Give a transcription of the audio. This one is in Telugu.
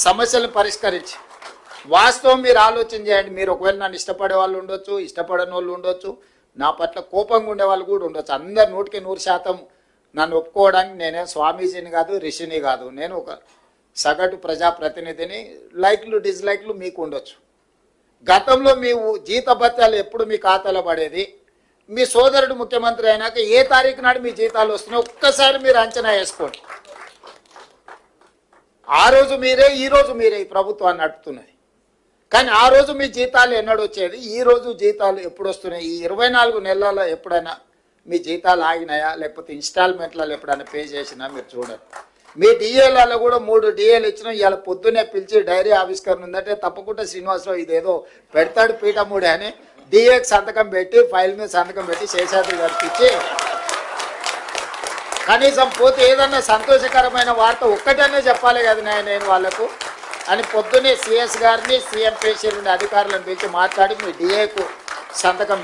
సమస్యలను పరిష్కరించి వాస్తవం మీరు ఆలోచన చేయండి. మీరు ఒకవేళ నన్ను ఇష్టపడే వాళ్ళు ఉండొచ్చు, ఇష్టపడని వాళ్ళు ఉండొచ్చు, నా పట్ల కోపంగా ఉండే వాళ్ళు కూడా ఉండొచ్చు. అందరు 100% నన్ను ఒప్పుకోవడానికి నేనేం స్వామీజీని కాదు, రిషిని కాదు. నేను ఒక సగటు ప్రజాప్రతినిధిని. లైక్లు డిస్లైక్లు మీకు ఉండొచ్చు. గతంలో మీ జీతభత్యాలు ఎప్పుడు మీ ఖాతాలో పడేది, మీ సోదరుడు ముఖ్యమంత్రి అయినాక ఏ తారీఖు నాడు మీ జీతాలు వస్తున్నాయి ఒక్కసారి మీరు అంచనా వేసుకోండి. ఆ రోజు మీరే, ఈ రోజు మీరే ఈ ప్రభుత్వాన్ని నడుపుతున్నది. కానీ ఆ రోజు మీ జీతాలు ఎన్నడు వచ్చేది, ఈ రోజు జీతాలు ఎప్పుడు వస్తున్నాయి? ఈ 24 నెలల్లో ఎప్పుడైనా మీ జీతాలు ఆగినాయా, లేకపోతే ఇన్స్టాల్మెంట్లలో ఎప్పుడైనా పే చేసినా మీరు చూడండి. మీ డిఏలలో కూడా 3 డిఏలు ఇచ్చినా ఇవాళ పొద్దున్నే పిలిచి డైరీ ఆవిష్కరణ ఉందంటే తప్పకుండా శ్రీనివాసరావు ఇదేదో పెడతాడు పీఠముడే అని డిఏకి సంతకం పెట్టి, ఫైల్ మీద సంతకం పెట్టి శేషాద్రి గారికి ఇచ్చి కనీసం పోతే ఏదన్నా సంతోషకరమైన వార్త ఒక్కటనే చెప్పాలి కదా నేను వాళ్ళకు అని పొద్దున్నే సిఎస్ గారిని, సీఎం పేషీ అధికారులను పిలిచి మాట్లాడి మీ డిఏకు సంతకం